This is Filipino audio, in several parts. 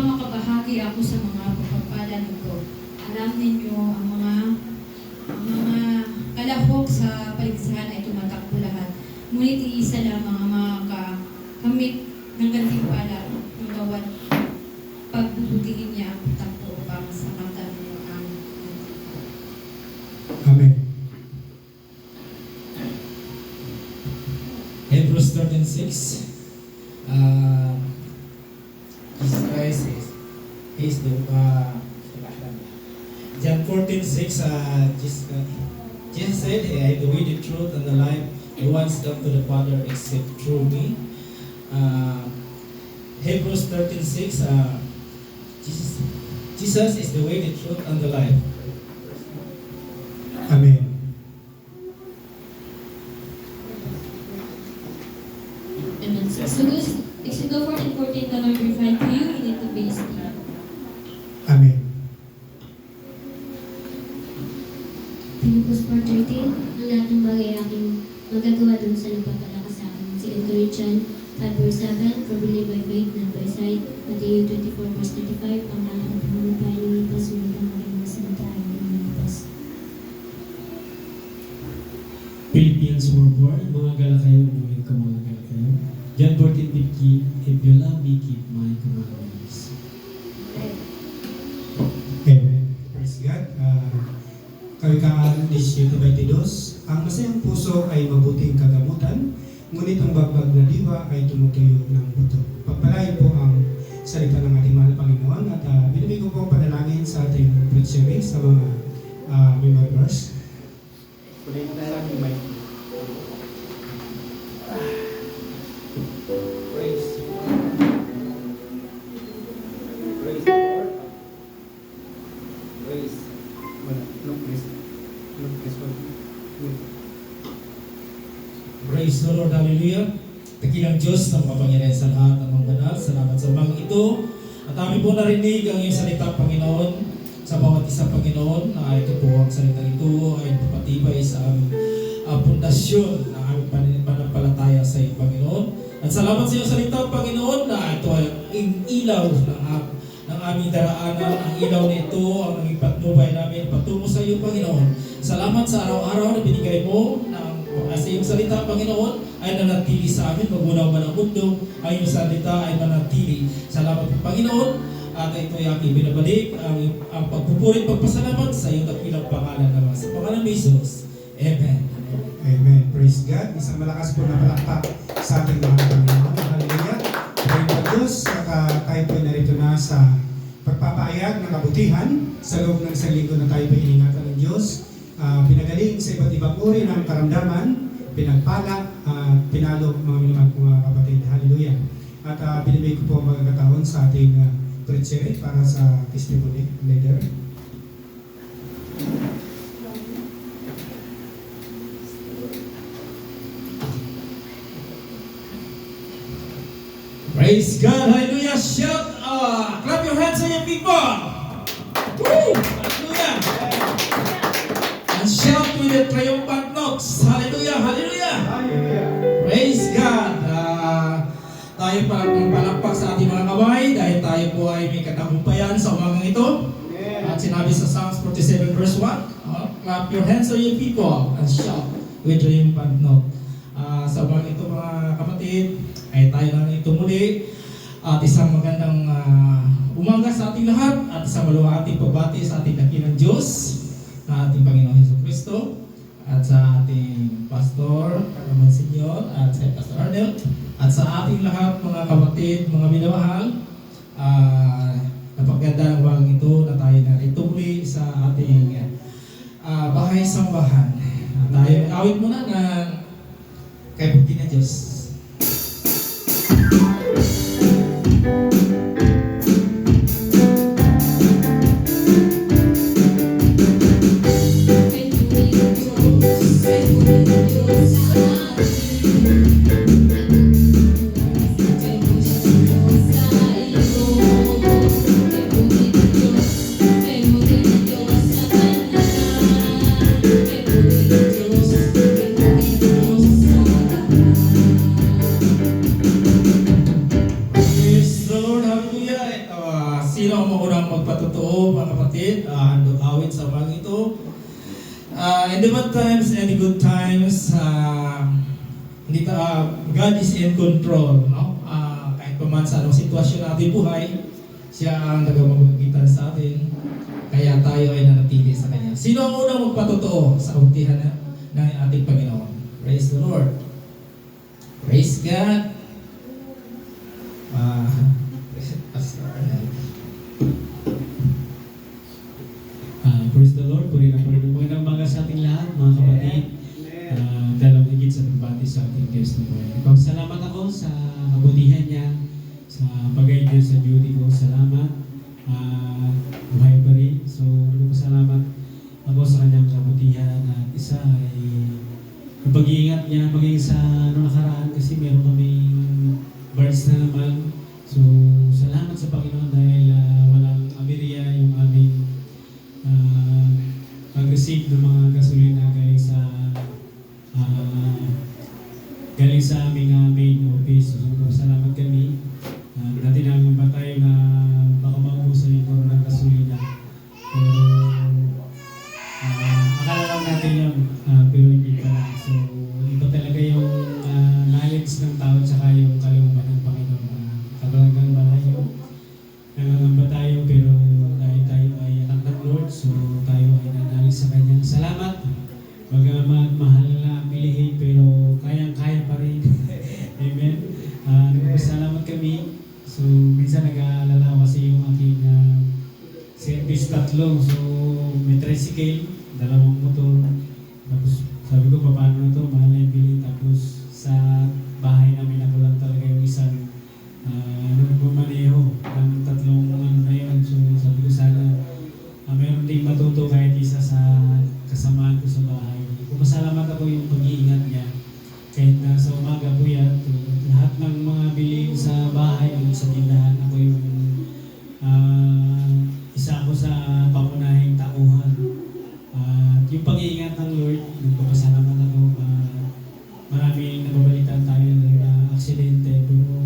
upang makabahagi ako sa mga pagpapala nito. Alam ninyo, ang mga kalahok sa paligsahan ay tumatakbo lahat. Ngunit iisa lamang ang makakamit ng gantimpala ng bawat pagbubutihin niya ang takbo upang sa kamtan niyo ang Amen. Hebrews 13:6. Jesus Christ is the John 14:6. Jesus said, "I am the way, the truth, and the life. No one's come to the Father except through me." Hebrews 13:6. Jesus is the way, the truth, and the life. Amen. Amen. Exodus 14:14, the Lord replied to you, you need to be still. Amen. Philippians 4:13, ang lahat ng bagay ay aking magagawa dun sa nagpapalakas sa akin. 2 Corinthians 5:7, for believe by faith, not by sight. Matthew 24:35, ang lahat ng pangalapain ng lipas, ngunit ang aking mga sinataan ng lipas. Philippians 4:4, mga gala kayo, umulit ka mga gala kayo. John 14:15, if you love me, keep my commandments. Amen. Praise God. Kawikaan 18:22, ang masayang puso ay mabuting kagamutan, ngunit ang bagbag na diwa ay tumutuyo ng buto. Pagpalain po ang salita ng ating mahal na Panginoon at binibig ko po panalangin sa ating preacher sa mga memory verse. Kunin mo na lang yung mic. Praise the Lord. Praise. Look this. Look this one. Praise the Lord, hallelujah. Dakilang Diyos ng kapangyarihan sa lahat ng mga banal. Salamat sa umagang ito. At amin po narinig ang iyong salita, Panginoon, sa bawat isa, Panginoon, na ito po ang salita ito ay papatibay sa aming pundasyon ng aming panampalataya sa iyo, Panginoon. At salamat sa iyong salita, Panginoon, na ito ay ang ilaw ng aming daraanan. Ang ilaw nito ang naging patnubay namin patungo sa iyo, Panginoon. Salamat sa araw-araw na binigay mo sa iyong salita, Panginoon, ay nanatili sa amin. Magunaw man ang mundo, ay iyong salita ay manatili. Salamat po, Panginoon. At ito ay aking binabalik ang pagpupurit, pagpasalamat sa iyong dakilang pangalan naman. Sa pangalan ni Jesus. Amen. Amen. Praise God. Isang malakas po na palakpak sa ating mga Panginoon. Hallelujah. Praise the Diyos. Tayo po narito na sa pagpapahayag ng kabutihan sa loob ng isang linggo na tayo po iningatan ng Diyos. Pinagaling sa iba't ibang uri ng karamdaman, pinagpala, pinalo mga minamahal kong mga kapatid. Hallelujah. At binibigay ko po ang magkakataon sa ating preacher para sa testimony leader. Praise God. Hallelujah. Shout. Clap your hands, you people. Woo! Hallelujah. And shout with the triumphant notes. Hallelujah. Hallelujah. Praise God. Tayo palakpak sa ating mga kamay dahil tayo po ay may katagumpayan sa umagang ito. At sinabi sa Psalms 47 verse 1, clap your hands, O ye people, and shout with triumphant note. Sa umagang ito, mga kapatid, ay tayo na ito muli. At isang magandang umaga sa ating lahat at isang maluwating pagbati sa ating dakilang Diyos na ating Panginoon Jesucristo at sa ating Pastor, Monsignor, at sa Pastor Arnel at sa ating lahat mga kapatid, mga minamahal. Napaganda ang umagang ito na tayo na ito muli sa ating bahay-sambahan. Tayo awit muna na kay Puti na Diyos. sino ang maunang magpatotoo, mga kapatid? Handog awit sa umaga ito. In the bad times and the good times, God is in control, no? Kahit pa man sa anong sitwasyon natin buhay, siya ang nagmamagitan sa atin, kaya tayo ay nanatili sa Kanya. Sino ang unang magpatotoo sa kabutihan ng ating Panginoon? Praise the Lord. Praise God. Praise the Lord. Puri na puri. Magandang umaga sa ating lahat, mga kapatid. Dalawang higit sa pagbati sa ating Diyos na buhay. Salamat ako sa kabutihan niya, sa bagay niya sa duty ko. Salamat. Buhay pa rin. So, salamat ako sa kanyang kabutihan. At isa ay yung pag-iingat niya, maging sa nakaraan kasi meron kaming birds na naman. So, salamat sa Panginoon dahil walang aberya yung aming mag-receive ng mga gasolina galing sa aming main office. So, salamat kami. Dati nang tayo na baka maubusan yung koron ng gasolina. Pero akala lang natin yun, pero hindi pala. So, iba talaga yung knowledge ng tao at yung kalooban ng Panginoon. Talagang malayo. Nangangamba tayo pero dahil tayo ay anak ng Lord, so tayo ay nanalig sa Kanya. Salamat. Bagamat mahal na pilihin pero kayang-kaya pa rin. Amen. Nagpasalamat kami. So minsan nag-aalala ko kasi yung aking service tatlo. So may tricycle, dalawang motor. Tapos sabi ko paano na to, mahal na yung bilhin. Tapos sa bahay namin ako lang talaga yung isang nagmamaneho ng tatlong na yun. So sabi ko sana mayroon din matuto kahit isa sa kasamahan ko sa bahay. Pasalamat ako yung pag-iingat niya. Kahit na sa umaga po yan, lahat ng mga bilhin sa bahay, sa tindahan, ako yung isa ako sa pangunahing tauhan. Yung pag-iingat ng Lord, nagpapasalamat ako. Maraming nababalitan tayo ng aksidente, pero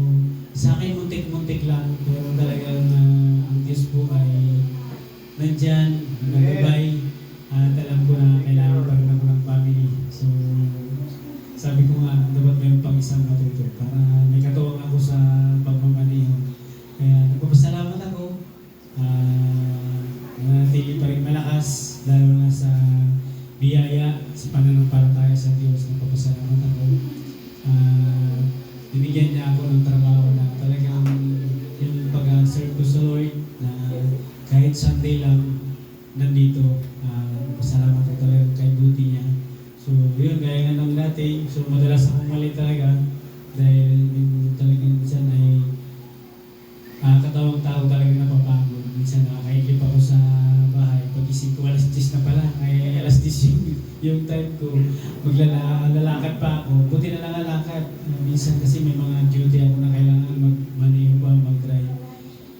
sa akin muntik-muntik lang. Pero talagang ang Diyos po ay nandyan, nagabay. At alam ko na kailangan pa rin ako ng family. So, sabi ko nga, dapat mayroon pang isang matuto para may katuwang ako sa pagmamaneho. Kaya nagpapasalamat ako. Nanatili pa rin malakas, lalo na sa biyaya, sa pananampalataya sa Diyos. Nagpapasalamat ako. Binigyan niya ako ng trabaho na talagang yung pag-serve ko sa Lord na kahit Sunday lang nandito. Pasalamat ko talaga kay duty niya. So yun, gaya nga ng dati. So madalas akong mali talaga dahil yung talagang minsan ay katawang tao talaga napapagod. Minsan nakakaigip ako sa bahay. Pag-isip ko alas 10 na pala, ay alas 10 yung time ko. Maglalakad pa ako. Buti na lang alakad. Minsan kasi may mga duty ako na kailangan mag-maneho pa, mag-drive.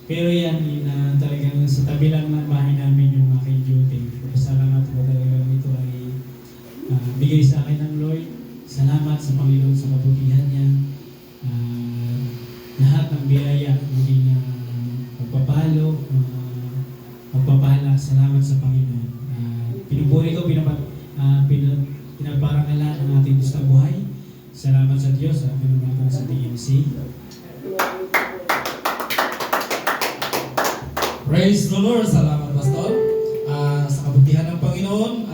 Pero yan, talagang sa tabi lang ng bahay namin yung aking duty. Pasalamat ko talaga ito ay bigay sa akin ng Lord. Salamat sa Panginoon sa kabutihan niya. Lahat ng biyaya, maging pagpapalo, pagpapala, salamat sa Panginoon. Pinupuri ko, pinaparangalan ang ating Diyos na buhay. Salamat sa Diyos, pinupuri ko sa TMC. Praise the Lord. Salamat, Pastor. Sa kabutihan ng Panginoon,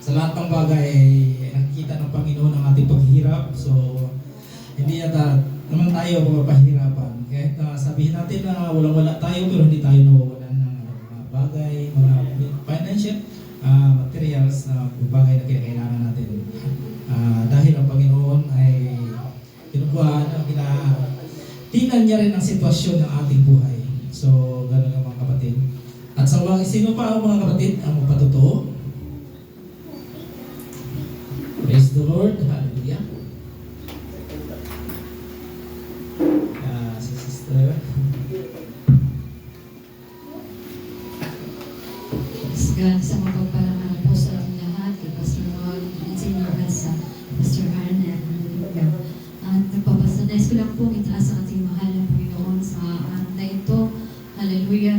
sa lahat ng bagay, nakikita ng Panginoon ang ating paghihirap. So, hindi yata naman tayo mapapahirapan. Kahit sabihin natin na walang-wala tayo, pero hindi tayo nawawalan ng mga bagay, mga financial materials na bagay na kailangan natin. Dahil ang Panginoon ay tingnan niya rin ang sitwasyon ng ating buhay. So, gano'n ang mga kapatid. At sa mga sino pa ang mga kapatid ang magpatotoo? Praise the Lord. Hallelujah. Si Sister. Praise God, sa mapagpalangan po sa ating lahat, kay Pastor Ron, at sa inyo sa Pastor Arnett. At nagpapasanais ko lang po itaas ang ating mahal na Panginoon sa araw na ito. hallelujah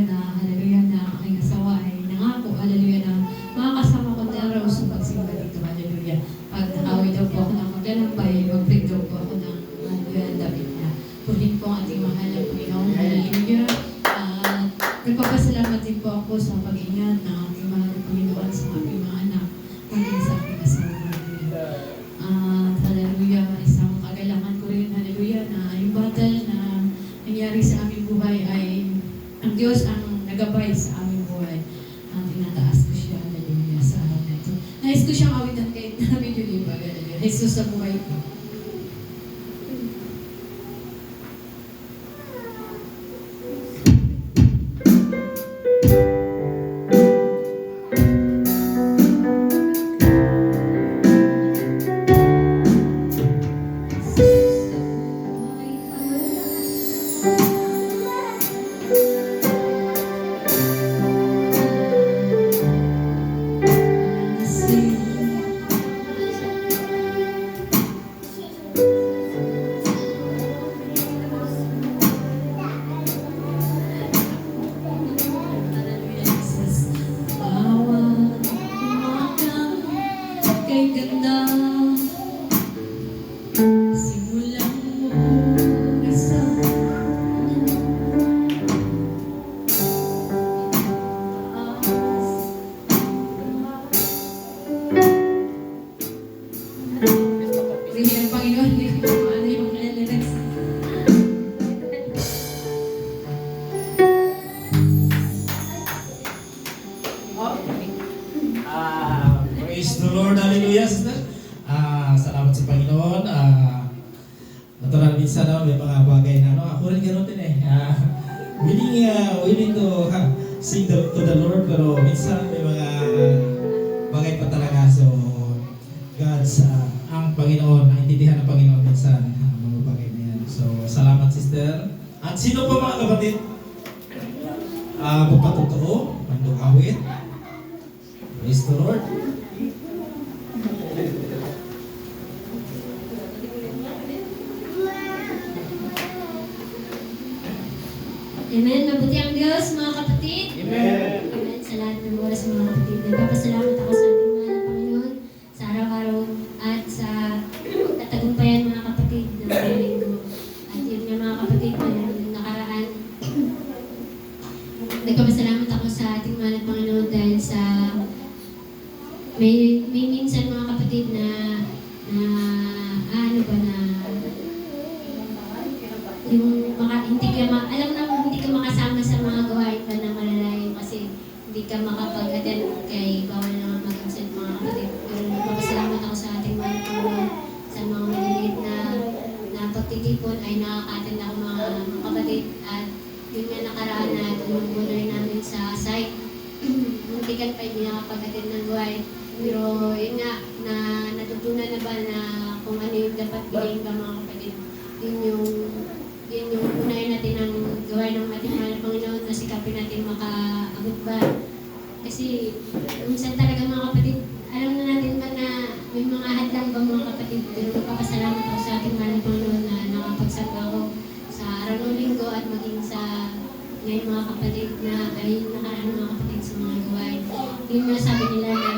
na aking asawa ay nangako, hallelujah na makakasama ko na raw sa pagsimba dito, hallelujah. Pag nakawin daw po ako ng maglalambay, mag-break daw po ako ng hallelujah ng David na purihin po ang ating mahal na Panginoon, hallelujah. At nagpapasalamat din po ako sa pag-ingat ng ating mahal na Panginoon sa aking mga anak, maging sa aking asawa, hallelujah. At hallelujah, isang kagalakan ko rin, hallelujah, na yung battle na nangyari sa aming buhay ay ang Diyos ang nagabay sa aming buhay. Ang tinataas ko siya, hallelujah, sa araw na ito. Nais ko siyang awitan kahit na medyo libag, hallelujah. Jesus sa buhay ko. Kay ganda simulang isa Rini ng Panginoon, hindi ko ano yung lyrics. Praise the Lord, hallelujah, sister. Salamat sa Panginoon. Natural minsan may mga bagay na ako rin gano'n din eh. Willing to sing to the Lord, pero minsan may mga bagay pa talaga. So, God's, ang Panginoon, naintindihan ng Panginoon minsan ang mga bagay na yan. So, salamat sister. At sino pa mga kapatid? Magpatotoo, mandukawit. Praise the Lord. Amen. Mabuti ang Diyos, mga kapatid. Amen. Amen. Sa lahat ng oras, mga kapatid. Nagpapasalamat ako sa ating mahal na Panginoon sa araw-araw at sa katagumpayan, mga kapatid, ng linggo. At yun nga, mga kapatid, ng nakaraan. Nagpapasalamat ako sa ating mahal na Panginoon dahil sa may minsan, mga kapatid, na ano ba na yung hindi ka alam na hindi ka makasama sa mga gawain pa na malalayo kasi hindi ka makapag-attend kay bawal na mag-absent, mga kapatid. Pero nagpapasalamat ako sa ating mga Panginoon sa mga maliliit na pagtitipon ay nakaka-attend ako, mga kapatid. At yun nga nakaraan na tumutuloy namin sa site. Muntikan pa hindi nakapag-attend ng gawain. Pero yun nga, na natutunan na ba na kung ano yung dapat gawin ka, mga kapatid. Yun yung unahin natin ang gawain ng ating mahal na Panginoon na sikapin natin makaabot ba. Kasi minsan talaga, mga kapatid, alam na natin ba na may mga hadlang ba, mga kapatid. Pero magpapasalamat ako sa ating mahal na Panginoon na nakapagsama ako sa araw ng linggo at maging sa ngayon, mga kapatid, na ay nakaraan, mga kapatid, sa mga gawain. Yung nga sabi nila na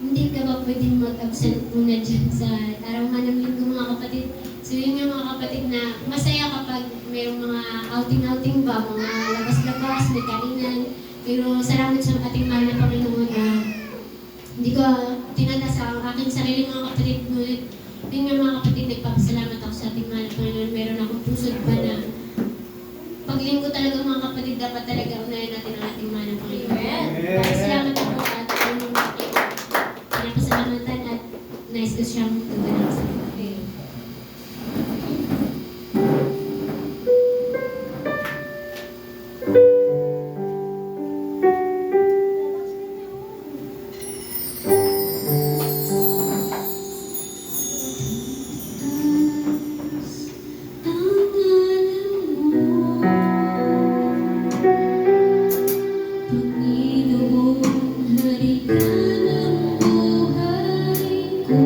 hindi ka ba pwedeng mag-absent muna dyan sa araw nga ng linggo, mga kapatid. So yun nga, mga kapatid, na masaya kapag mayroong mga outing-outing ba, mga labas-labas, may kainan. Pero salamat sa ating mahal na Panginoon na hindi ko tinatas ang aking sarili, mga kapatid. Ngunit yun nga, mga kapatid, nagpapasalamat ako sa ating mahal na Panginoon. Meron akong pusod pa na paglingko talaga, mga kapatid, dapat talaga unahin natin ang ating mahal na Panginoon. Salamat ako at pinapasalamatan at nais ko siyang tuganan sa buhay. Panginoon, hari ka ng buhay ko.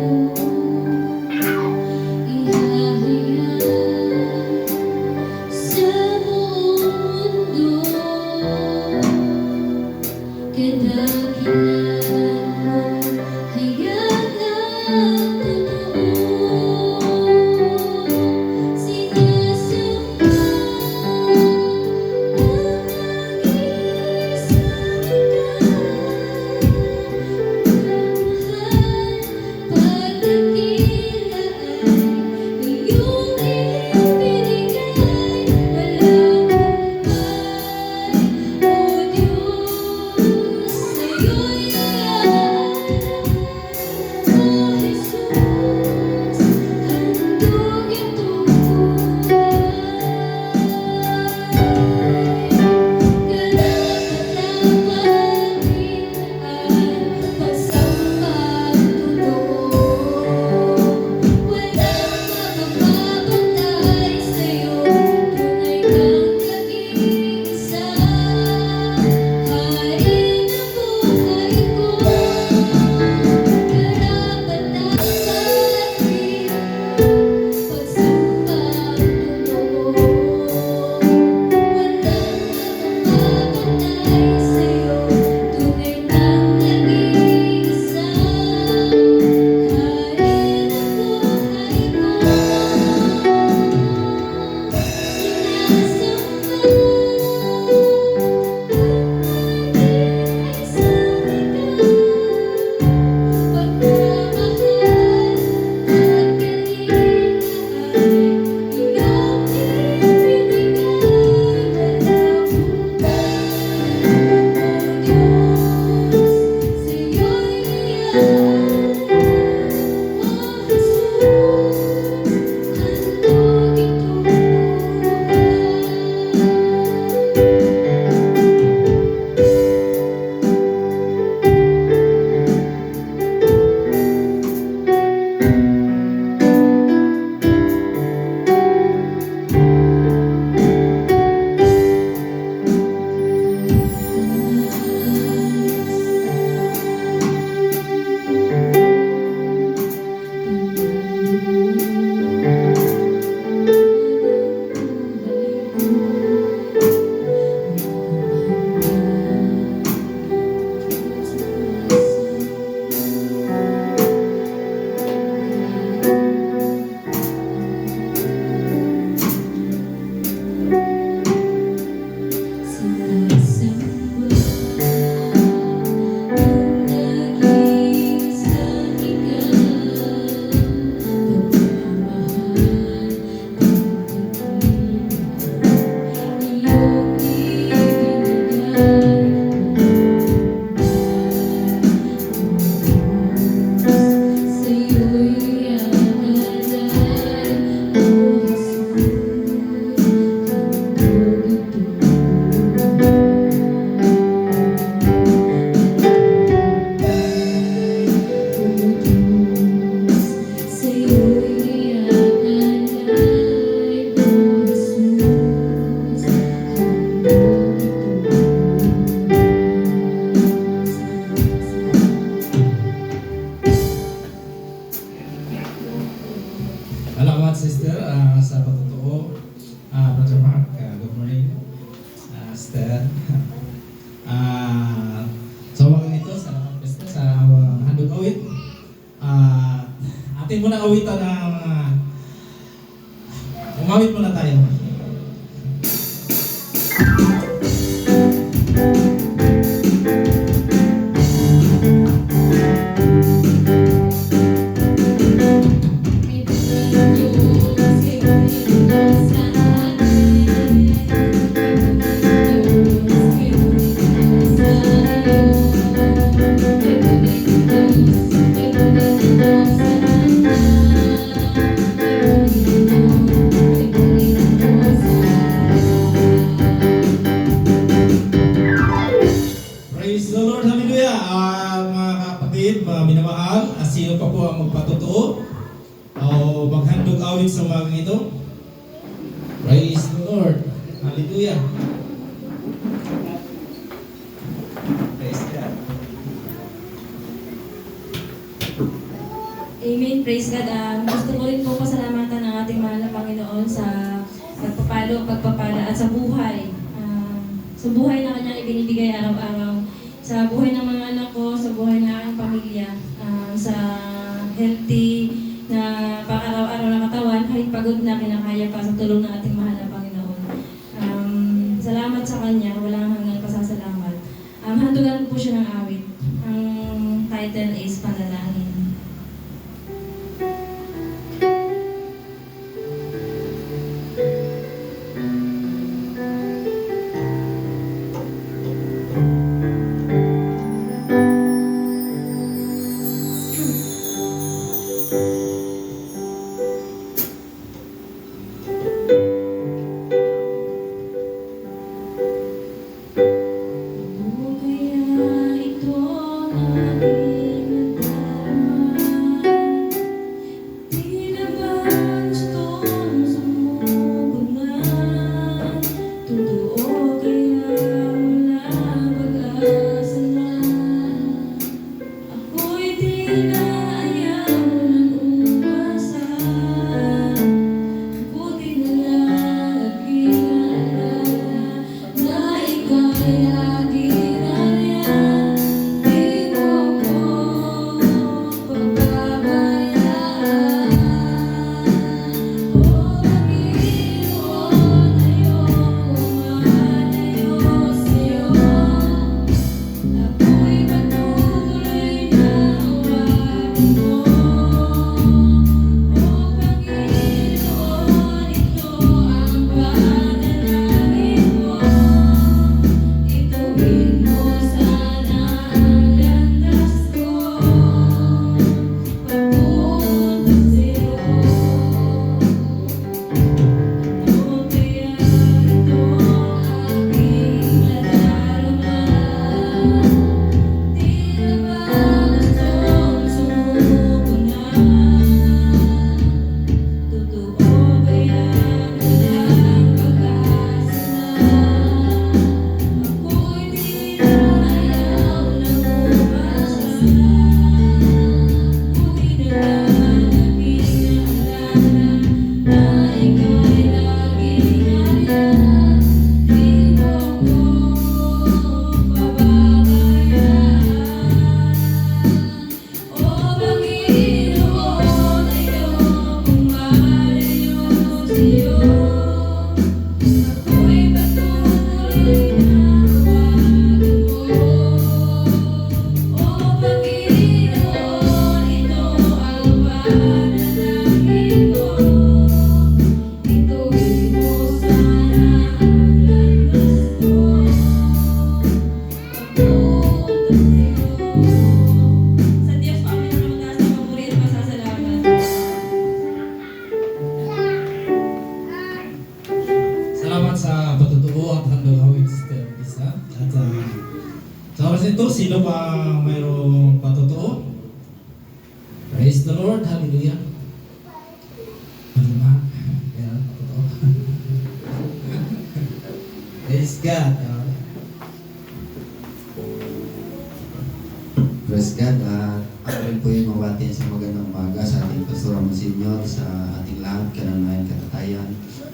Master. Sa wagang ito, sa pesta, sa handog awit, atin muna awitan ng umawit muna tayo. Praise the Lord, hallelujah! Mga kapatid, mga minamahal, sino pa po ang magpatotoo o maghandog awit sa umagang ito? Praise the Lord, hallelujah! Praise God. Amen. Praise God. Gusto ko rin po pasalamatan ang ating mahal na Panginoon sa pagpapala at sa buhay. Sa buhay na kanyang ibinibigay araw-araw. Sa buhay ng mga anak ko, sa buhay ng aking pamilya. Sa healthy na pang-araw-araw na katawan, kahit pagod na kinakaya pa sa tulong ng ating mahal na Panginoon. Salamat sa Kanya. Walang hanggang pasasalamat. Handugan po siya ng awit. Ang title is Panalangin. ito, sino pa mayroong patotoo? Praise the Lord, hallelujah. Ano ba? Meron patotoo. Praise God. Praise God. Ako rin po yung mawati sa magandang umaga sa ating Pastor Monsignor, sa ating lahat, kananayan, katatayan,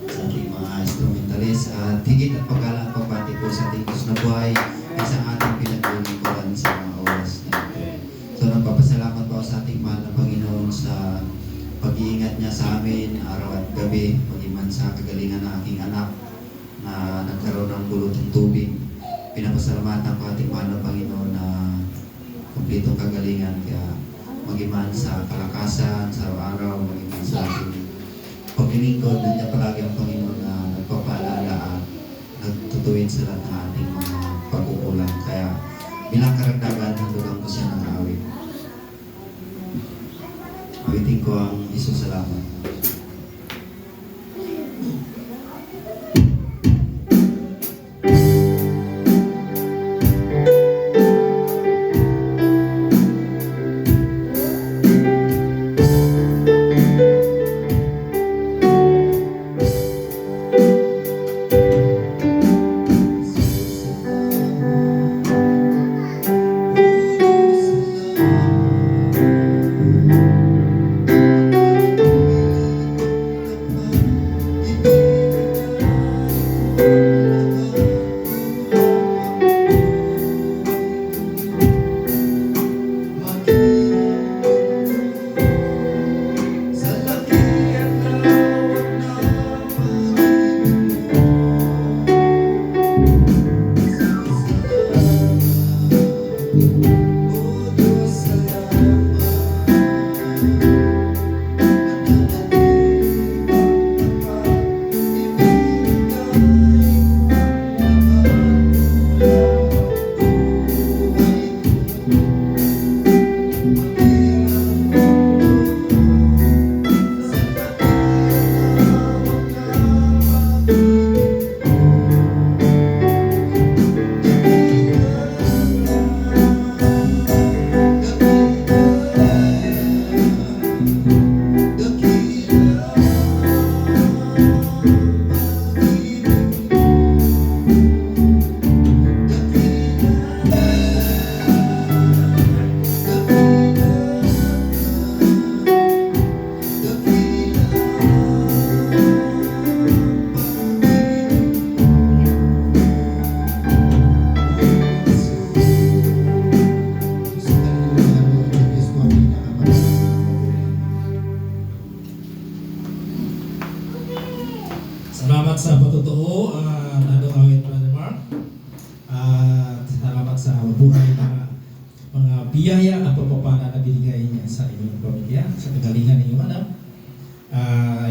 sa ating mga instrumentalist, at higit at pagkalang pagbati po sa ating Diyos na buhay at sa ating pinaglilingkuran sa mga oras na ito. So nagpapasalamat po ako sa ating mahal na Panginoon sa pag-iingat niya sa amin araw at gabi, pag-iman sa kagalingan ng aking anak na nagkaroon ng bulutong tubig. Pinapasalamatan ko ating mahal na Panginoon na kumpletong kagalingan, kaya mag-iman sa kalakasan, sa araw-araw, mag-iman sa ating paglilingkod, nandiyan palagi ang Panginoon na nagpapaalala at nagtutuwid sa lahat ng ating mga pagkukulang. Kaya bilang karagdagan, natulang ko siya ng awit. Awitin ko ang Isus, salamat. Salamat sa patutuo, Nado Awit, Brother Mark. At salamat sa buhay na mga biyaya at pagpapala na binigay niya sa inyong pamilya, sa kagalingan ng inyong anak.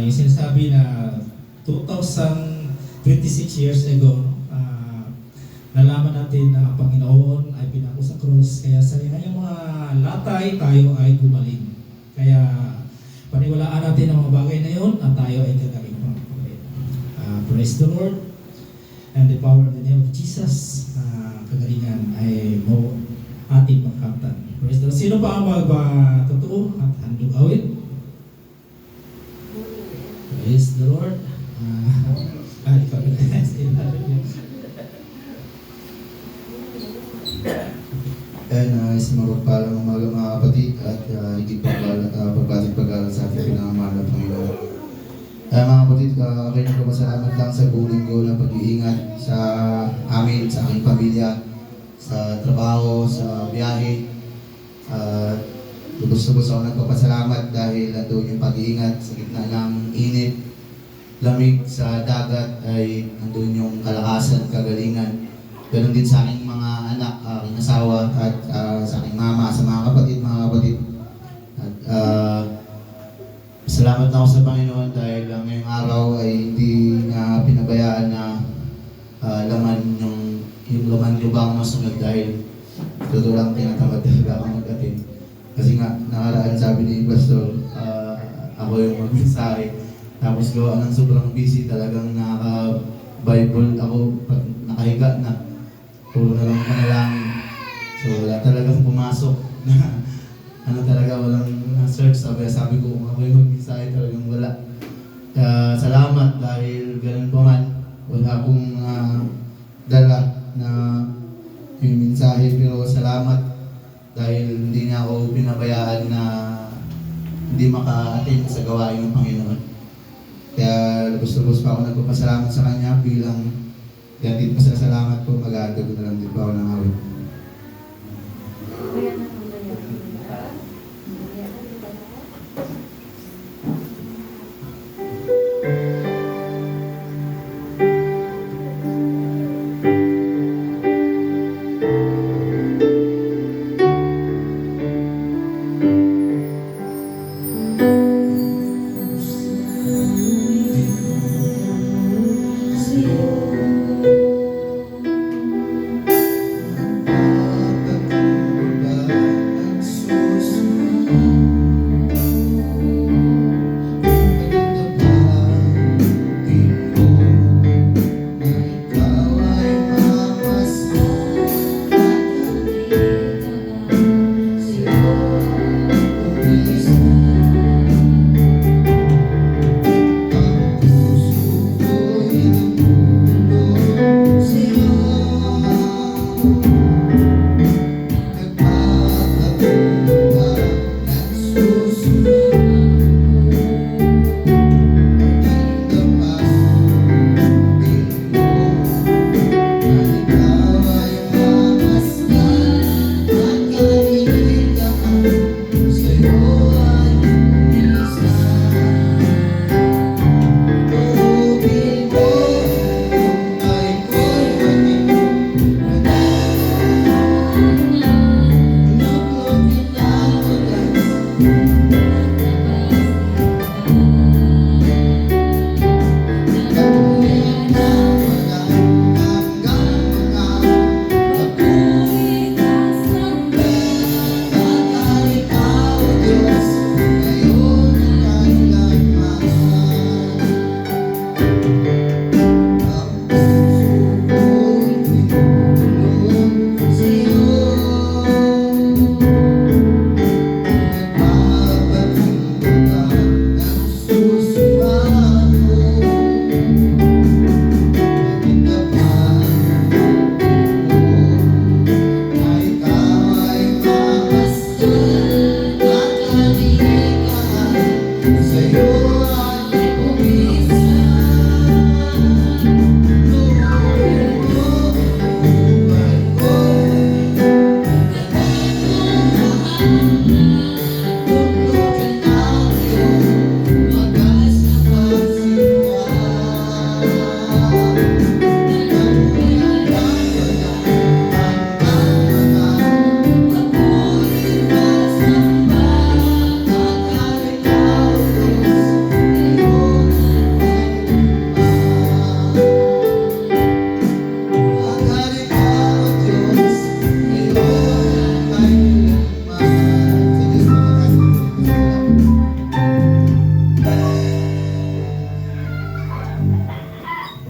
Yung sinasabi na 26 years ago, nalaman natin na ang Panginoon ay pinako sa krus. Kaya sa ngayong mga latay, tayo ay gumaling. Kaya paniwalaan natin ang mga bagay na yun at tayo ay gagaling. Praise the Lord, and the power of the name of Jesus, kagalingan ay mo ating makamtan. Praise the Lord. Sino pa ang magpatutuo at handog awit? Praise the Lord. Ikaw And isang mapagpalang umaga mga kapatid at higit pagbatig-pag-aral sa ating pinangamahal na Panginoon. Mga kapatid, kayo nagpapasalamat lang sa buong linggo ng pag-iingat sa amin, sa aking pamilya, sa trabaho, sa biyahe. Lubos-lubos ako nagpapasalamat dahil nandun yung pag-iingat sa gitna ng init, lamig sa dagat ay nandun yung kalakasan, kagalingan. Ganon din sa aking mga anak, aking asawa at sa aking mama, sa mga kapatid. At salamat na ako sa Panginoon dahil ngayong araw ay hindi na pinabayaan na laman yung laman lubang masunod dahil totoo lang tinatamad talaga akong mag-atin. Kasi nga, nakaraan sabi ni Pastor, ako yung mag-mensahe. Tapos gawa ng sobrang busy, talagang naka-Bible ako pag nakahiga na. Puro na lang manalangin. So wala talagang pumasok na talaga walang search. Sabi ko kung ako yung mag-mensahe, talagang wala. Salamat dahil ganun po man. Wala akong dala na yung mensahe, pero salamat dahil hindi niya ako pinabayaan na hindi maka-attend sa gawain ng Panginoon. Kaya lubos-lubos pa ako nagpapasalamat sa Kanya bilang Kaya dito masasalamat po, mag-aagdag na lang din po ako ng awit.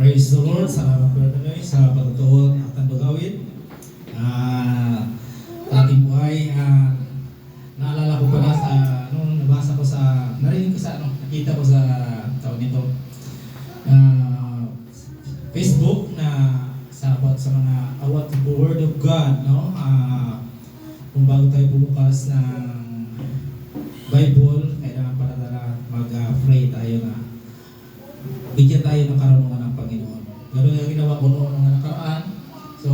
Praise the Lord. Salamat po natin sa patutuon at ang pagawid. Ating buhay, naalala ko pala sa, nung nabasa ko sa, narinig ko sa, nakita ko sa taon nito, Facebook na sa about sa mga awat the Word of God, no? Kung bago tayo bumukas ng Bible, kailangan para mag-pray tayo na bigyan tayo ng karunungan ng Panginoon. Ganun yung ginawa ko noong mga nakaraan. So,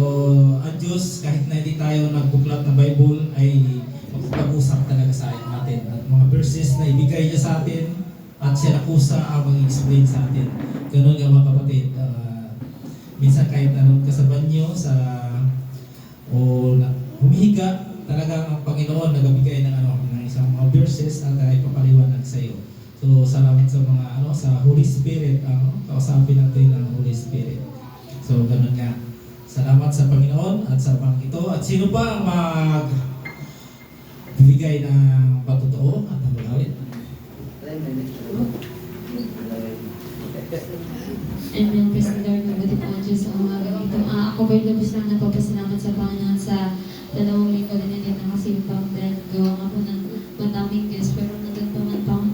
ang Diyos, kahit na hindi tayo nagbuklat ng Bible, ay magpag-usap talaga sa atin. At mga verses na ibigay niya sa atin, at siya nakusa ang mag-explain sa atin. Ganun yung mga kapatid. Minsan kahit anong kasaban nyo humihiga, talagang ang Panginoon nagbigay ng isang mga verses na ipapaliwanag sa iyo. So, salamat sa mga sa Holy Spirit, kausapin natin ang Holy Spirit. So, ganun nga. Salamat sa Panginoon at sa pang ito. At sino pa ang magbibigay ng patutuo at ang magawin? Amen. Praise the Lord. Mabuti po ang Diyos sa umaga ito. Ako ba'y lubos lang nagpapasalamat sa Panginoon sa 2 linggo din natin na kasi pang dahil gawa nga po ng madaming guest. Pero nandun pa man pang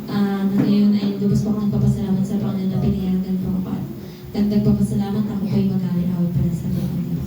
ngayon ay lubos po ako nagpapasalamat sa Panginoon na pinayagan po ako. At dagdag papasalamat ako ba'y mag-awit para sa Panginoon.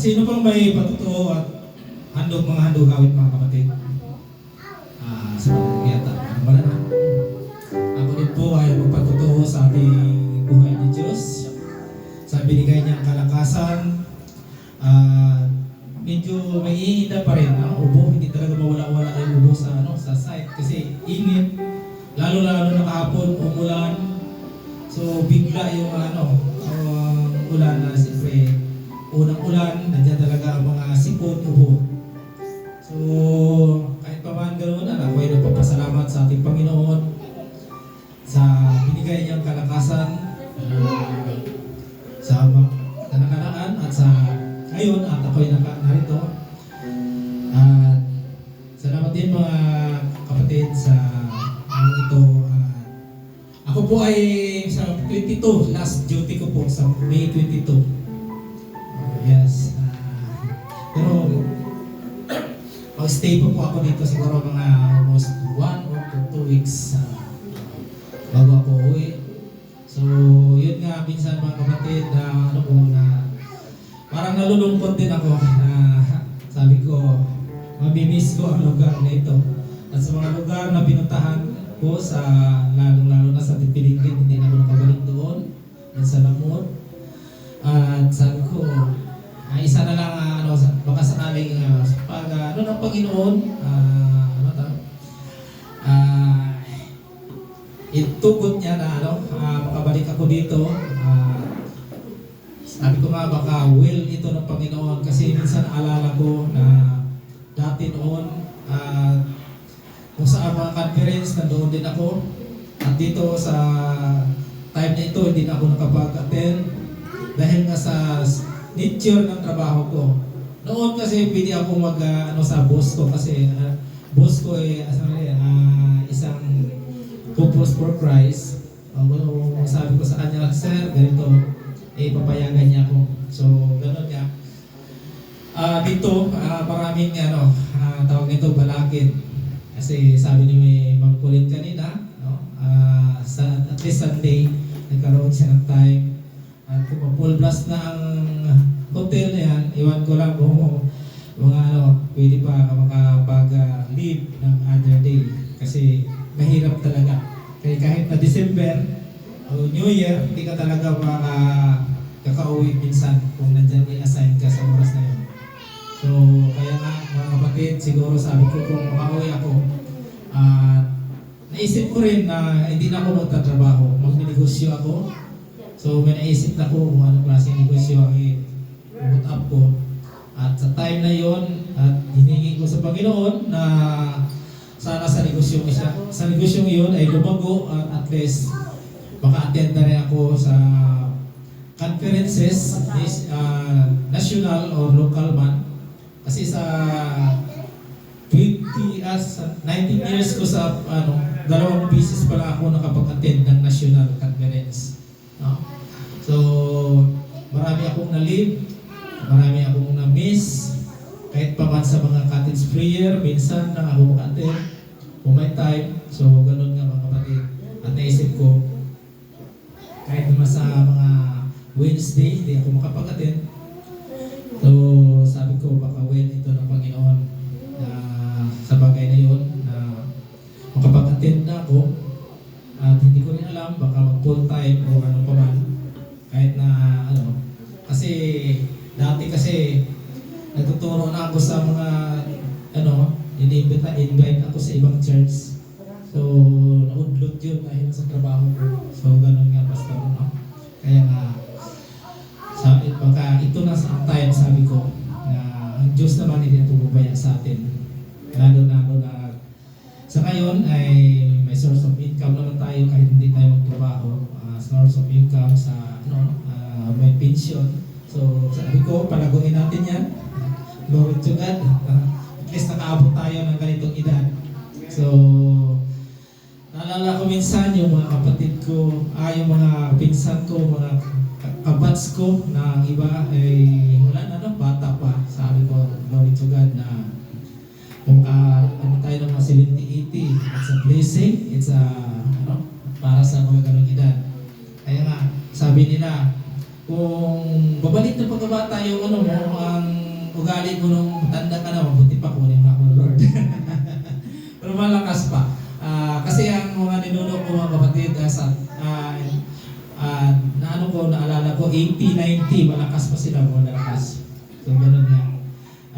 Sino pang may patutuo at mga handog awit mga kapatid? Sa yata. Wala na. Ako din po ay magpatutuo sa ating buhay ni Diyos. Sa binigay niyang kalakasan. Medyo may iinda pa rin ang ubo. Hindi talaga mawala-wala yung ubo sa site. Kasi init. Lalo-lalo na kahapon, umulan. So bigla yung ulan na siyempre unang ulan, nandiyan talaga ang mga sipon, ubo. So kahit pa man ganoon, ako ay nagpapasalamat sa ating Panginoon sa binigay niyang kalakasan sa nakaraan at sa ngayon at ako ay narito. At salamat din mga kapatid sa ito. Ako po ay sa 22, last duty ko po sa May 22. Yes. Pero mag-stay po ako dito siguro mga almost 1 or 2 weeks bago ako uwi. So yun nga, minsan mga kapatid na parang nalulungkot din ako na sabi ko, mamimiss ko ang lugar na ito. At sa mga lugar na pinuntahan ko sa lalo na sa Tipilingit, hindi na ako nakabalik doon sa Lamot. At sabi ko, isa na lang baka sakaling pag ng Panginoon itugot niya na makabalik ako dito. Sabi ko nga baka will ito ng Panginoon kasi minsan alala ko na dati noon kung saan mga conference nandoon din ako at dito sa time na ito hindi na ako nakapag-attend dahil nga sa nature ng trabaho ko. Noon kasi pwede ako sa boss ko kasi boss ko ay isang purpose for Christ. Sabi ko sa kanya, sir, ganito, papayagan niya ako. So, gano'n niya. Dito, maraming tawag nito, balakid. Kasi sabi ni Ma'am Colin kanina, at least Sunday, nagkaroon siya ng time. At kung full blast na ang hotel na yan, iwan ko lang kung pwede pa makapag-leave ng other day. Kasi mahirap talaga. Kaya kahit na December o New Year, hindi ka talaga makakauwi minsan kung nandyan i-assign ka sa oras na yun. So, kaya nga mga kapatid, siguro sabi ko kung makauwi ako, naisip ko rin na hindi na ako magtatrabaho, magninegosyo ako. So may naisip na ko kung anong klaseng negosyo ang i-put up ko. At sa time na yon, at hiningi ko sa Panginoon na sana sa negosyong yun ay lumago at least maka-attend na rin ako sa conferences, national or local man. Kasi sa 19 years ko sa 2 beses pala ako nakapag-attend ng national conference. So, marami akong na-live, marami akong na-miss, kahit pa man sa mga cottage prayer, minsan lang ako maka-attend, kung may time. So, ganun nga mga kapatid. At naisip ko, kahit naman sa mga Wednesday, hindi ako makapag-attend. So, sabi ko, baka ito ng Panginoon na sa bagay na yun, na makapag-attend na ako. At hindi ko rin alam, baka mag-full time o ano pa man. Kahit na kasi dati kasi nagtuturo na ako sa mga invite ako sa ibang church. So naudlot yun dahil sa trabaho ko. So ganun nga pastor, Kaya nga baka ito na sa time, sabi ko na ang Diyos naman hindi ito bubaya sa atin. Lalo na sa ngayon ay may source of income naman tayo kahit hindi tayo magtrabaho. Source of income sa may pension. So sabi ko, palaguin natin yan. Glory to God. At least nakaabot tayo ng ganitong edad. So naalala ko minsan yung mga kapatid ko, yung mga pinsan ko, mga kabats ko na iba ay wala na, bata pa. Sabi ko, glory to God na kung tayo ng mga 70-80, it's a blessing, it's a para sa mga ganong edad. Kaya nga, sabi nila, kung babalik na pagkabata yung ano mo, ang ugali ko nung tanda ka na, mabuti pa kunin ako, Lord. Pero malakas pa. Kasi ang mga ninuno ko mga kapatid, na ano ko, naalala ko, 80-90, malakas pa sila, malakas. So, ganun nga.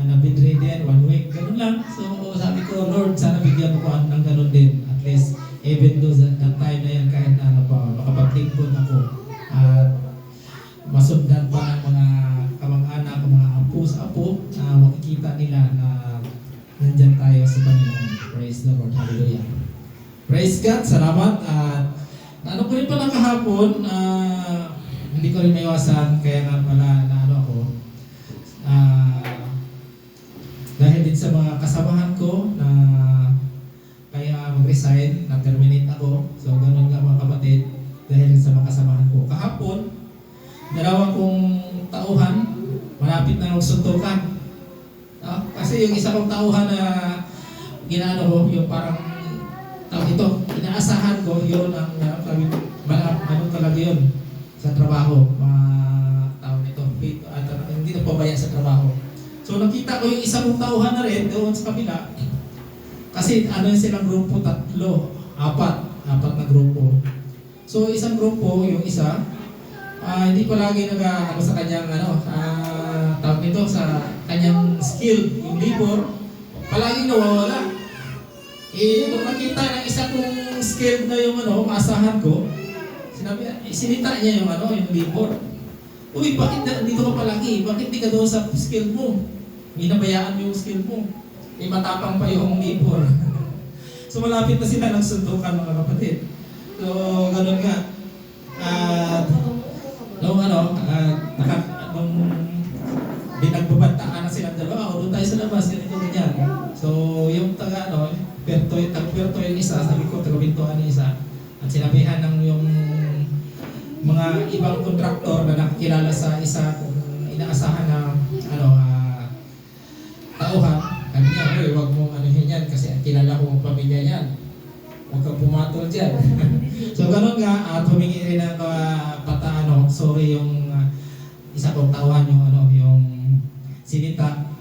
Na-bedridden, 1 week, ganun lang. So, sabi ko, Lord, sana bigyan mo ko ng ganun din. At least, even though that time na yan, kahit na ano pa, makapaglingkod ako. At masundan pa ng mga kamag-anak, mga apo sa apo, makikita nila na nandyan tayo sa Panginoon. Praise the Lord. Hallelujah. Praise God. Salamat. At ano ko rin pala kahapon, hindi ko rin maiwasan, kaya nga pala na ano ako, dahil din sa mga kasamahan ko na kaya mag-resign, na-terminate ako. So, ganun nga mga kapatid, dahil din sa mga kasamahan ko. Kahapon, dalawa kong tauhan, malapit na magsuntukan. Kasi yung isa kong tauhan na ginano ko, yung parang ito, inaasahan ko, yun ang ano talaga yun sa trabaho. Mga tao nito, hindi na pabaya sa trabaho. So nakita ko yung isa kong tauhan na rin doon sa kabila. Kasi ano yung silang grupo, 3, 4 na grupo. So isang grupo, yung isa, hindi ko lagi nag-ano sa kanyang tawag nito sa kanyang skill, yung labor, palagi nawawala. Nung nakita ng isa kong skill na yung maasahan ko, sinita niya yung yung labor. Uy, bakit dito ka palagi? Bakit di ka doon sa skill mo? Minabayaan mo yung skill mo. Matapang pa yung labor. So malapit na sila nagsuntukan mga kapatid. So ganun nga. Nung binagbabantaan na silang dalawa, doon tayo sa labas, ganito ganyan. So yung Perto yung isa, sabi ko, taga-bintuan ni isa. At sinabihan ng yung mga ibang kontraktor na nakikilala sa isa kung inaasahan na tauhan. Sabi niya, huwag mong anuhin yan kasi kilala ko ang pamilya yan. Huwag kang pumatol dyan. So ganun nga, humingi rin ng sorry yung isa kong tauhan yung sinita.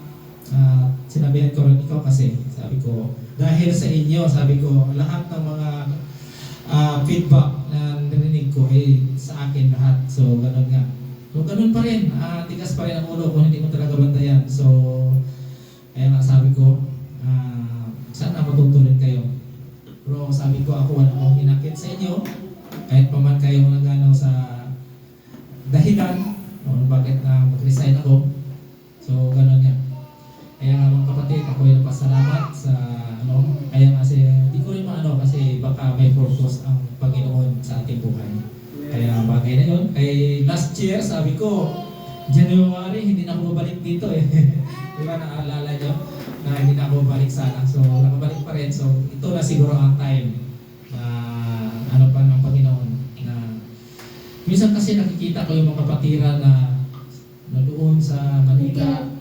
Sinabihan ko rin ikaw kasi, sabi ko, dahil sa inyo, sabi ko, lahat ng mga feedback na narinig ko ay sa akin lahat. So, ganun nga. So, ganun pa rin. Tigas pa rin ang ulo kung hindi mo talaga bantayan. So, kaya nga sabi ko, sana matutuloy kayo. Pero sabi ko, ako wala akong hinakit sa inyo. Kahit pa man kayo nagano sa dahilan bakit na mag-resign ako. So, ganun nga. Kaya nga mga kapatid, ako ay napasalamat sa kaya kasi hindi ko rin kasi baka may purpose ang Panginoon sa ating buhay. Kaya bagay na yun. Kay last year, sabi ko, January, hindi na ako babalik dito eh. Di ba naaalala nyo? Na hindi na ako babalik sana. So, nakabalik pa rin. So, ito na siguro ang time na pa ng Panginoon. Na minsan kasi nakikita ko yung mga kapatiran na doon sa Manila,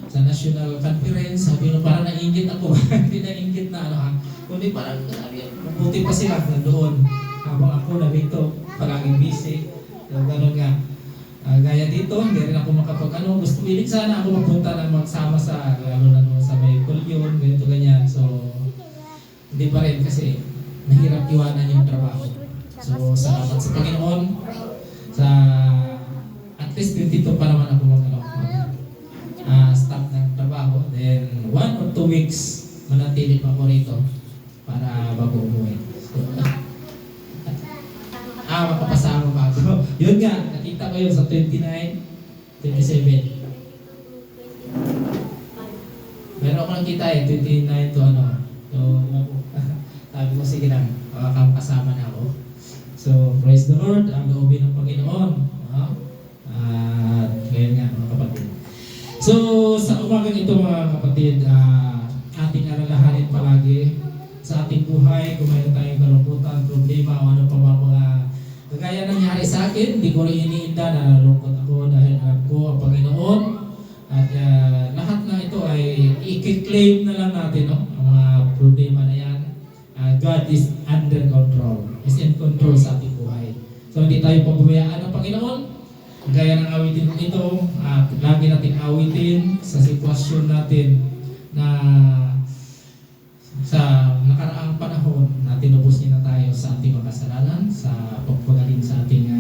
sa national conference, sabi nyo parang nainggit ako. Hindi nainggit na kundi parang mabuti pa sila doon. Habang ako na dito, palaging busy. So, ganun nga. Gaya dito, hindi rin ako gusto pilit sana ako magpunta na magsama sa sa may kulyon, ganito ganyan. So, hindi pa rin kasi nahirap iwanan yung trabaho. So, salamat sa Panginoon. Sa at least 22 pa naman ako stop ng trabaho. Then 1 or 2 weeks manatili pa ako rito para bago umuwi. So, makapasama pa ako. Yun nga, nakita ko yun sa 29, 27. Meron ako nakita 29 to So, sabi ko, sige lang, kasama na ako. So, praise the Lord, ang loobin ng Panginoon. Ngayon nga, mga kapatid. So, sa umagang ito mga kapatid, ating alalahanin palagi sa ating buhay, kung mayroon tayong kalungkutan, problema, o ano pa mga kagaya nangyari sa akin, hindi ko rin iniinda na nalungkot ako dahil alam ko ang Panginoon. At lahat na ito ay i-claim na lang natin, ang mga problema na yan. God is under control, is in control sa ating buhay. So, hindi tayo pababayaan ng Panginoon. Gaya ng awitin ito, at lagi natin awitin sa sitwasyon natin na sa nakaraang panahon na tinubos niya na tayo sa ating mga kasalanan, sa pagpagaling sa ating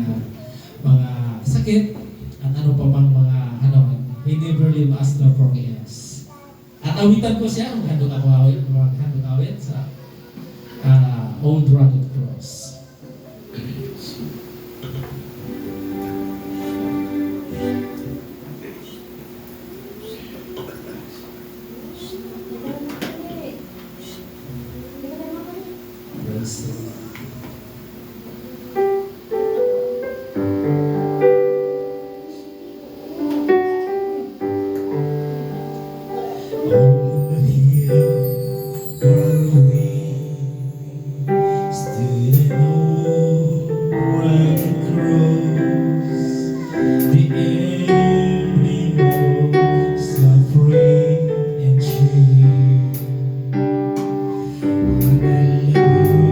mga sakit, at ano pa bang mga He never leave us nor forget us. At awitan ko siya, maghandog awit sa Old Rugged Cross. Praise the Lord. On the hill far away stood an old rugged cross, the emblem of suffering and shame. And I love the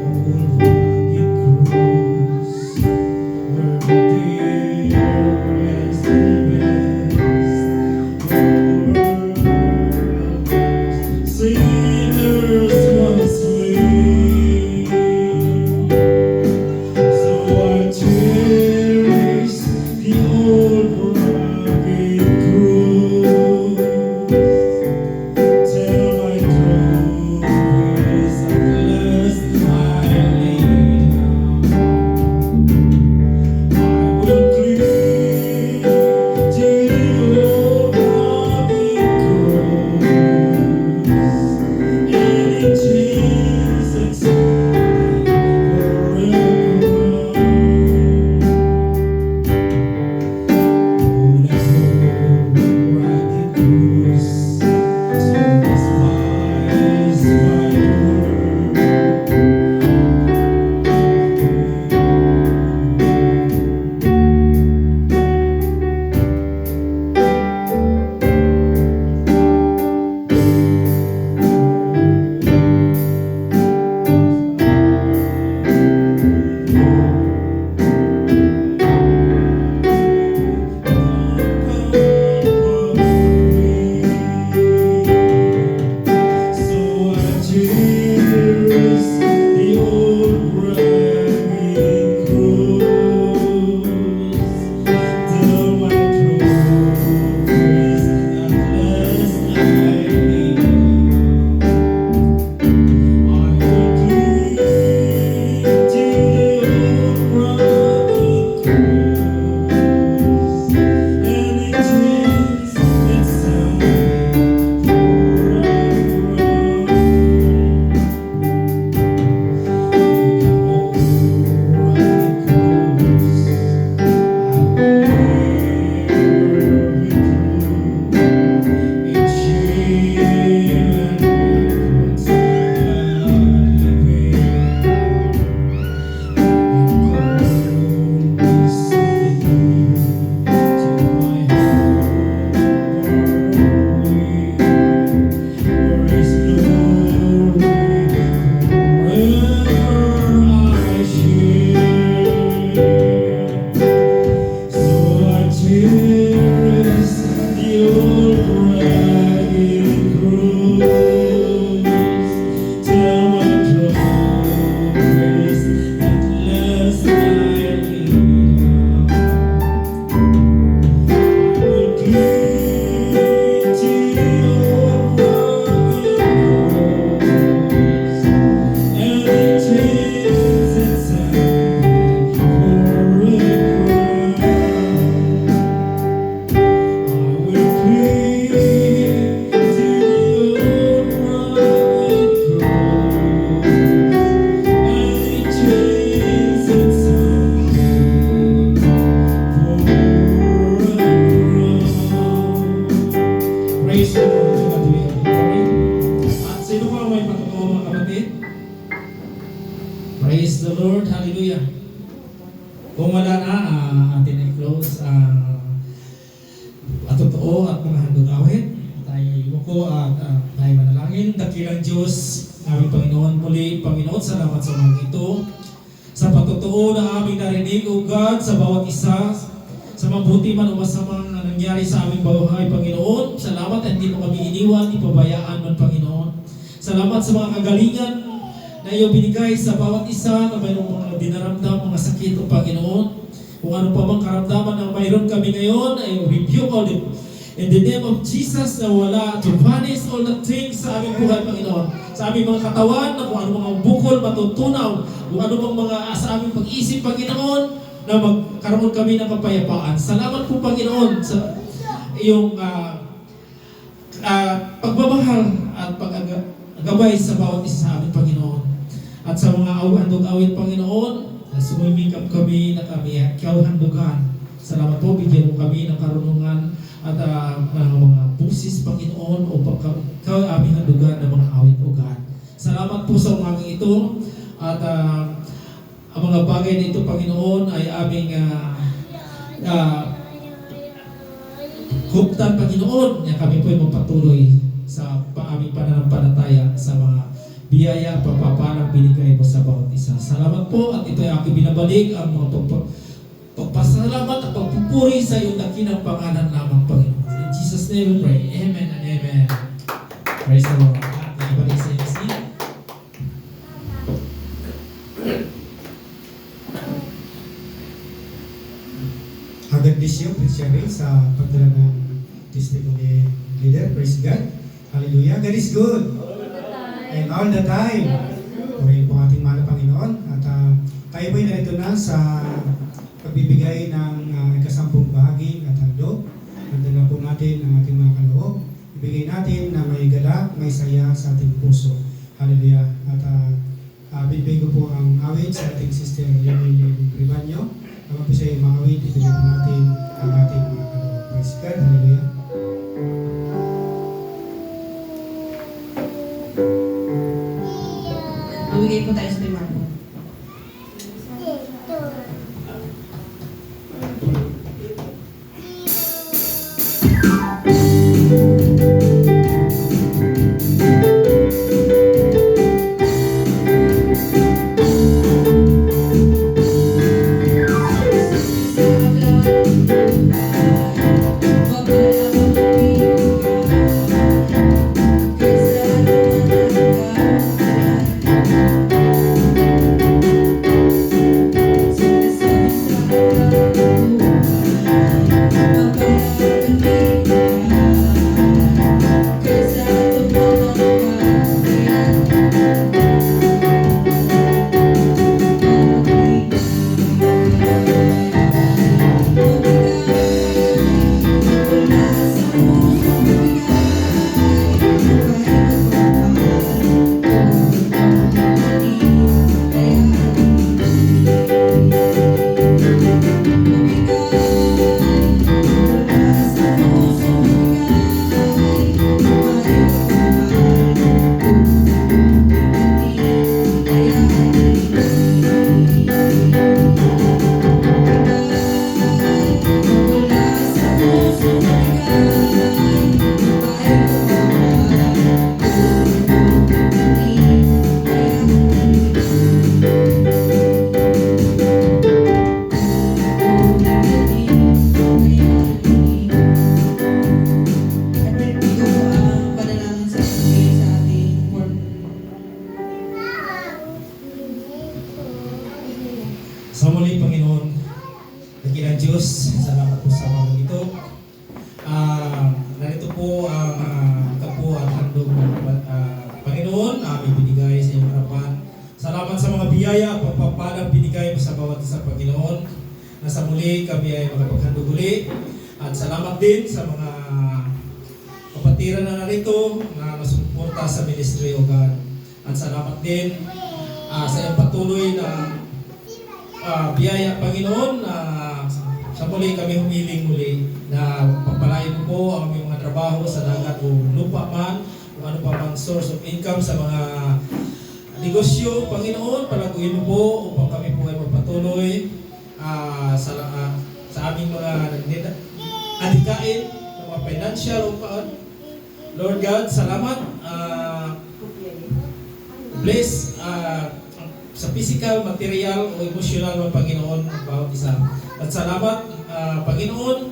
old rugged cross, where the dear rest and rest. Sinners must flee, so I cherish the old rugged cross. Till my trophies at last I lay down, I will cling to the old rugged cross. Any chains that tie me forever. On that old rugged cross, so despised by the So I cherish the old rugged cross, till my trophies at last I lay down. I will cling to the old rugged cross, and it chains that sound Praise the Lord. To God be all the glory. At sino pa may patutuo mga kapatid? Praise the Lord. Hallelujah. Kung wala na, atin ay close at totoo at mga handog awit. Tayo yuko at tayo manalangin. Dakilang Diyos, aming Panginoon, muli, Panginoon, salamat sa mga ito. sa patutuo na aming narinig, O God, sa bawat isa, sa mabuti man o masamang na nangyari sa aming buhay, Panginoon. Salamat at hindi mo kami iniwan, ipabayaan man, Panginoon. Salamat sa mga kagalingan na iyong binigay sa bawat isa na mayroong mga dinaramdam, mga sakit, O Panginoon. Kung ano pa mang karamdaman na mayroon kami ngayon, I rebuke all the in the name of Jesus na wala to vanish all the things sa aming buhay, Panginoon. Sa aming mga katawan, na kung ano mga bukol, matutunaw, kung ano mang mga sa aming pag-isip, Panginoon, na magkaroon kami ng kapayapaan. Salamat po, Panginoon, sa iyong pagmamahal at pag-agabay sa bawat isa sa amin, Panginoon. At sa mga handog-awit, Panginoon, na sumimikap kami na kami ikaw handugan. Salamat po, bigyan mo kami ng karunungan at mga busis, Panginoon, o ikaw aming handugan ng mga awit, O God. Salamat po sa umagang ito at ang mga bagay na ito, Panginoon, ay aming huptan, Panginoon, na kami po ay magpatuloy sa aming pananampalataya sa mga biyaya, pagpapalang binigay mo sa bawat isa. Salamat po at ito ay aking binabalik ang mga pagpasalamat at pagpupuri sa iyong dakilang pangalan lamang, Panginoon. In Jesus' name we pray. Amen and amen. Praise the Lord. At nakibalik sa inyo siya. God bless you, Prince Sherry, sa pagdala ng testimony leader. Praise God. Hallelujah. God is good. And all the time. Purihin po ating mahal na Panginoon. At tayo po ay narito na sa pagbibigay ng ikasampung bahagi at handog. Nandala po natin ang ating mga kaloob. Ibigay natin na may galak, may saya sa ating puso. Hallelujah. At bibigay ko po ang awit sa ating sister Yamil Ribanyo. Naman po siya yung mga awit, ibigay po natin ang ating mga kaloob. Praise God. Hallelujah. Bumigay po tayo sa Marco. Sa muli, Panginoon, dakilang Diyos, salamat po sa mga ito. Narito po ang kapo at handog ng Panginoon, aming binigay sa iyong harapan. Salamat sa mga biyaya at pagpapalang binigay mo sa bawat isa, Panginoon. Na sa muli kami ay makapaghandog uli. At salamat din sa mga kapatiran na narito na nasuporta sa ministry, O God. At salamat din sa iyong patuloy na biyaya, Panginoon, sa muli kami humiling muli na pagpalain mo po ang aming mga trabaho sa dagat o lupa man, kung ano pa mang source of income sa mga negosyo, Panginoon, palaguin mo po upang kami po ay magpatuloy sa aming mga adhikain, mga financial, Lord God, salamat. Bless sa physical, material, o emotional ng Panginoon ang bawat isa. At salamat, Panginoon,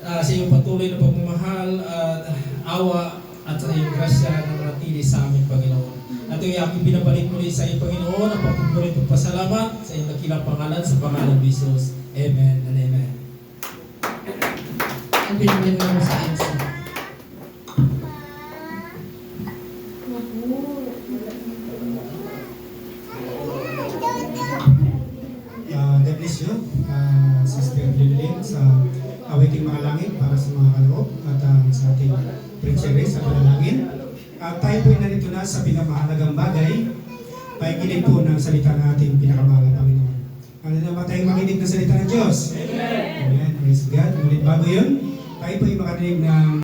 sa iyong patuloy na pagmamahal at awa at sa iyong grasya na manatili sa aming Panginoon. At ito aking binabalik muli sa iyong Panginoon ang pagpupulit at pasalamat sa iyong dakilang pangalan sa pangalan ng Jesus. Amen and amen. Ang pinagin mo sa MC. God bless you, Sister Lilin, sa awiting mga langit para sa mga kaloob at sa ating preacher sa panalangin. At tayo po'y narito na sa pinakamahalagang bagay, pakikinig po ng salita ng ating pinakamahal na Panginoon. Ano naman tayong makinig ng salita ng Diyos? Amen. Praise God. Ngunit bago yun, tayo po'y makarinig ng